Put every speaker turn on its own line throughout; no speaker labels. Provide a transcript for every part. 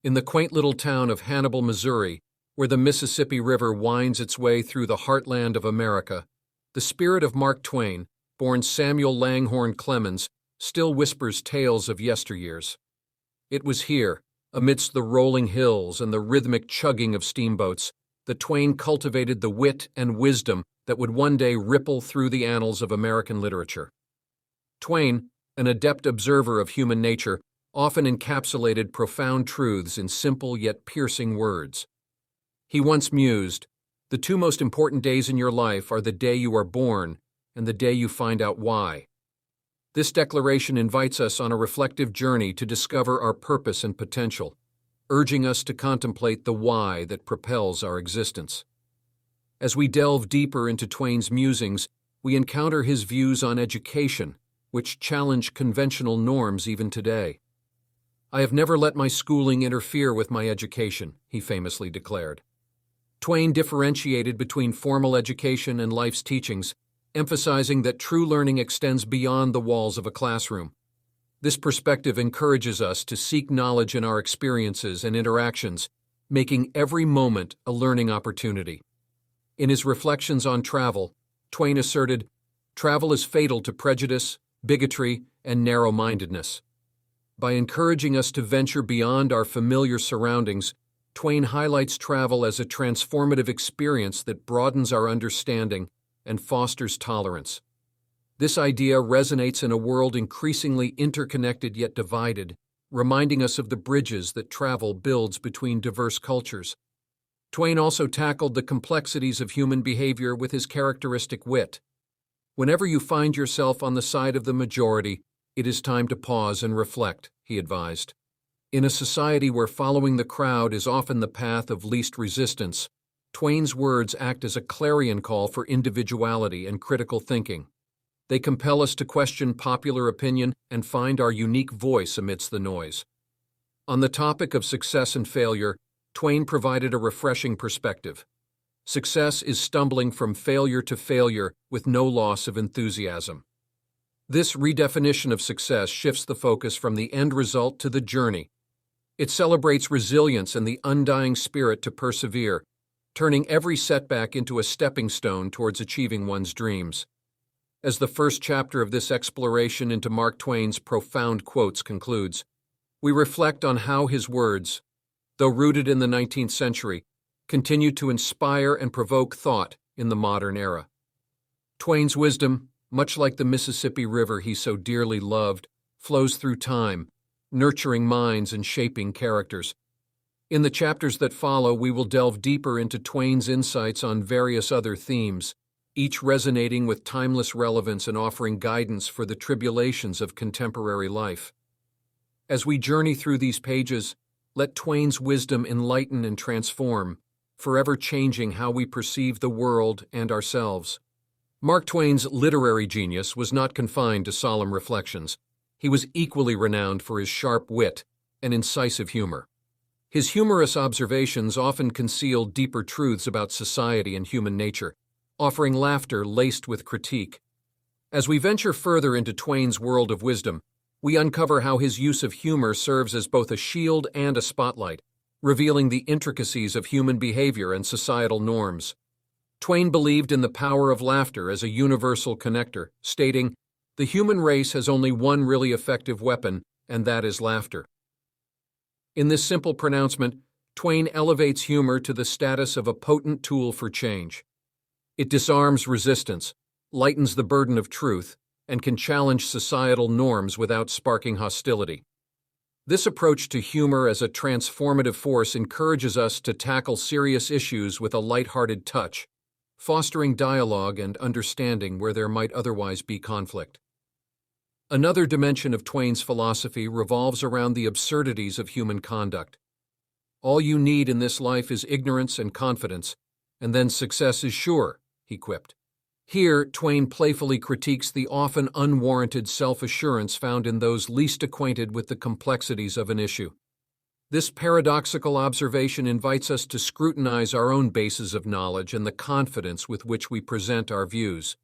In the quaint little town of Hannibal, Missouri, where the Mississippi River winds its way through the heartland of America, the spirit of Mark Twain, born Samuel Langhorne Clemens, still whispers tales of yesteryears. It was here, amidst the rolling hills and the rhythmic chugging of steamboats, that Twain cultivated the wit and wisdom that would one day ripple through the annals of American literature. Twain, an adept observer of human nature, often encapsulated profound truths in simple yet piercing words. He once mused, "The two most important days in your life are the day you are born and the day you find out why." This declaration invites us on a reflective journey to discover our purpose and potential, urging us to contemplate the why that propels our existence. As we delve deeper into Twain's musings, we encounter his views on education, which challenge conventional norms even today. "I have never let my schooling interfere with my education," he famously declared. Twain differentiated between formal education and life's teachings, emphasizing that true learning extends beyond the walls of a classroom. This perspective encourages us to seek knowledge in our experiences and interactions, making every moment a learning opportunity. In his reflections on travel, Twain asserted, "Travel is fatal to prejudice, bigotry, and narrow-mindedness." By encouraging us to venture beyond our familiar surroundings, Twain highlights travel as a transformative experience that broadens our understanding and fosters tolerance. This idea resonates in a world increasingly interconnected yet divided, reminding us of the bridges that travel builds between diverse cultures. Twain also tackled the complexities of human behavior with his characteristic wit. "Whenever you find yourself on the side of the majority, it is time to pause and reflect," he advised. In a society where following the crowd is often the path of least resistance, Twain's words act as a clarion call for individuality and critical thinking. They compel us to question popular opinion and find our unique voice amidst the noise. On the topic of success and failure, Twain provided a refreshing perspective. Success is stumbling from failure to failure with no loss of enthusiasm. This redefinition of success shifts the focus from the end result to the journey. It celebrates resilience and the undying spirit to persevere, turning every setback into a stepping stone towards achieving one's dreams. As the first chapter of this exploration into Mark Twain's profound quotes concludes, we reflect on how his words, though rooted in the 19th century, continue to inspire and provoke thought in the modern era. Twain's wisdom, much like the Mississippi River he so dearly loved, flows through time, nurturing minds and shaping characters. In the chapters that follow, we will delve deeper into Twain's insights on various other themes, each resonating with timeless relevance and offering guidance for the tribulations of contemporary life. As we journey through these pages, let Twain's wisdom enlighten and transform, forever changing how we perceive the world and ourselves. Mark Twain's literary genius was not confined to solemn reflections. He was equally renowned for his sharp wit and incisive humor. His humorous observations often conceal deeper truths about society and human nature, offering laughter laced with critique. As we venture further into Twain's world of wisdom, we uncover how his use of humor serves as both a shield and a spotlight, revealing the intricacies of human behavior and societal norms. Twain believed in the power of laughter as a universal connector, stating, "The human race has only one really effective weapon, and that is laughter." In this simple pronouncement, Twain elevates humor to the status of a potent tool for change. It disarms resistance, lightens the burden of truth, and can challenge societal norms without sparking hostility. This approach to humor as a transformative force encourages us to tackle serious issues with a lighthearted touch, fostering dialogue and understanding where there might otherwise be conflict. Another dimension of Twain's philosophy revolves around the absurdities of human conduct. "All you need in this life is ignorance and confidence, and then success is sure," he quipped. Here, Twain playfully critiques the often unwarranted self-assurance found in those least acquainted with the complexities of an issue. This paradoxical observation invites us to scrutinize our own bases of knowledge and the confidence with which we present our views,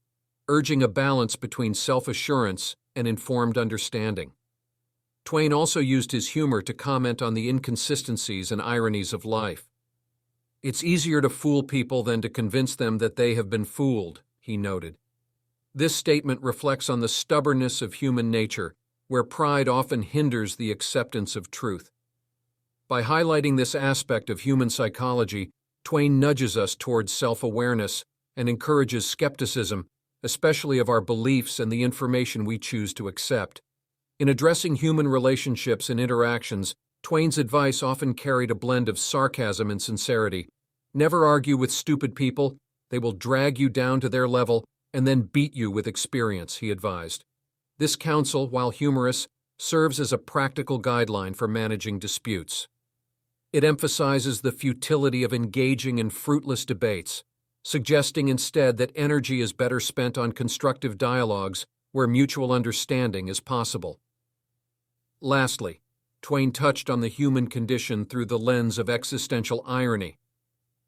urging a balance between self-assurance and informed understanding. Twain also used his humor to comment on the inconsistencies and ironies of life. "It's easier to fool people than to convince them that they have been fooled," he noted. This statement reflects on the stubbornness of human nature, where pride often hinders the acceptance of truth. By highlighting this aspect of human psychology, Twain nudges us towards self-awareness and encourages skepticism, especially of our beliefs and the information we choose to accept. In addressing human relationships and interactions, Twain's advice often carried a blend of sarcasm and sincerity. "Never argue with stupid people. They will drag you down to their level and then beat you with experience," he advised. This counsel, while humorous, serves as a practical guideline for managing disputes. It emphasizes the futility of engaging in fruitless debates, suggesting instead that energy is better spent on constructive dialogues where mutual understanding is possible. Lastly, Twain touched on the human condition through the lens of existential irony.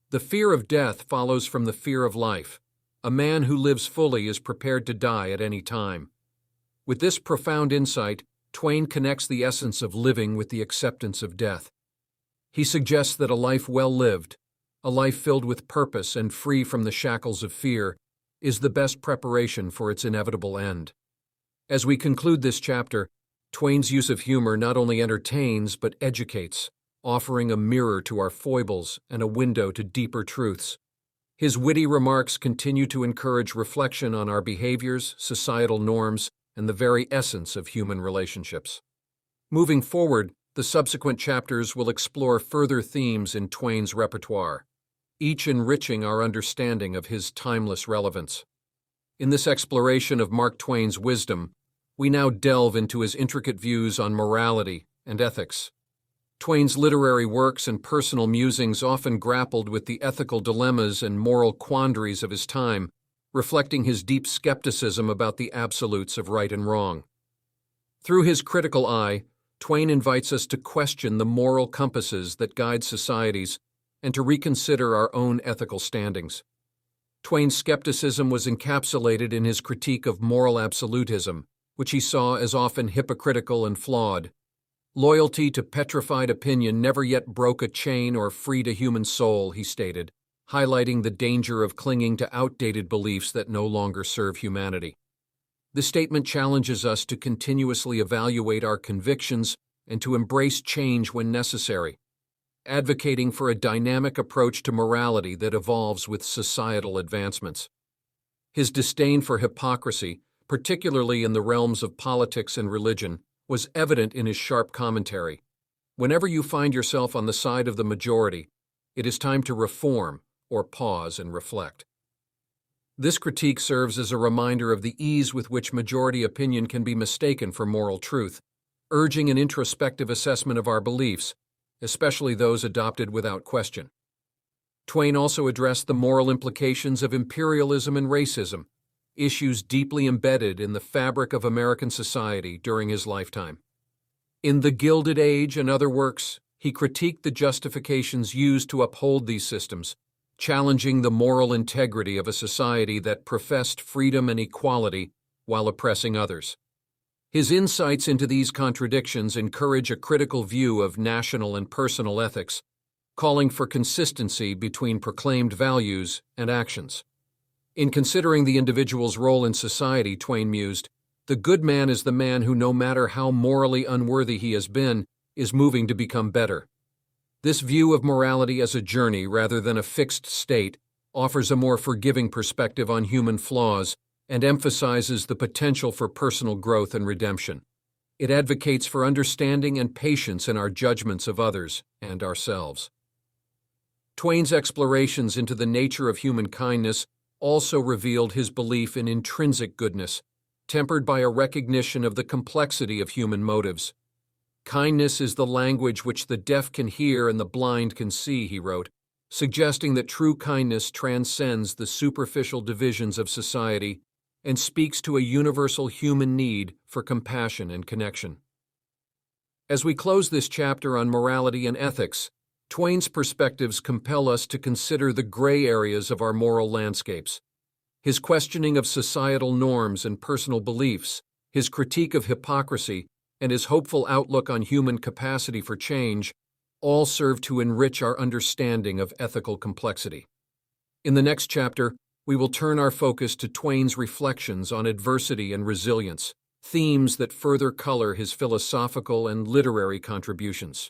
The fear of death follows from the fear of life. A man who lives fully is prepared to die at any time. With this profound insight, Twain connects the essence of living with the acceptance of death. He suggests that a life well lived, a life filled with purpose and free from the shackles of fear, is the best preparation for its inevitable end. As we conclude this chapter, Twain's use of humor not only entertains but educates, offering a mirror to our foibles and a window to deeper truths. His witty remarks continue to encourage reflection on our behaviors, societal norms, and the very essence of human relationships. Moving forward, the subsequent chapters will explore further themes in Twain's repertoire, each enriching our understanding of his timeless relevance. In this exploration of Mark Twain's wisdom, we now delve into his intricate views on morality and ethics. Twain's literary works and personal musings often grappled with the ethical dilemmas and moral quandaries of his time, reflecting his deep skepticism about the absolutes of right and wrong. Through his critical eye, Twain invites us to question the moral compasses that guide societies and to reconsider our own ethical standings. Twain's skepticism was encapsulated in his critique of moral absolutism, which he saw as often hypocritical and flawed. "Loyalty to petrified opinion never yet broke a chain or freed a human soul," he stated, highlighting the danger of clinging to outdated beliefs that no longer serve humanity. This statement challenges us to continuously evaluate our convictions and to embrace change when necessary, advocating for a dynamic approach to morality that evolves with societal advancements. His disdain for hypocrisy, particularly in the realms of politics and religion, was evident in his sharp commentary. "Whenever you find yourself on the side of the majority, it is time to reform or pause and reflect." This critique serves as a reminder of the ease with which majority opinion can be mistaken for moral truth, urging an introspective assessment of our beliefs, especially those adopted without question. Twain also addressed the moral implications of imperialism and racism, issues deeply embedded in the fabric of American society during his lifetime. In The Gilded Age and other works, he critiqued the justifications used to uphold these systems, challenging the moral integrity of a society that professed freedom and equality while oppressing others. His insights into these contradictions encourage a critical view of national and personal ethics, calling for consistency between proclaimed values and actions. In considering the individual's role in society, Twain mused, "The good man is the man who, no matter how morally unworthy he has been, is moving to become better." This view of morality as a journey rather than a fixed state offers a more forgiving perspective on human flaws and emphasizes the potential for personal growth and redemption. It advocates for understanding and patience in our judgments of others and ourselves. Twain's explorations into the nature of human kindness also revealed his belief in intrinsic goodness, tempered by a recognition of the complexity of human motives. "Kindness is the language which the deaf can hear and the blind can see," he wrote, suggesting that true kindness transcends the superficial divisions of society and speaks to a universal human need for compassion and connection. As we close this chapter on morality and ethics, Twain's perspectives compel us to consider the gray areas of our moral landscapes. His questioning of societal norms and personal beliefs, his critique of hypocrisy, and his hopeful outlook on human capacity for change all serve to enrich our understanding of ethical complexity. In the next chapter, we will turn our focus to Twain's reflections on adversity and resilience, themes that further color his philosophical and literary contributions.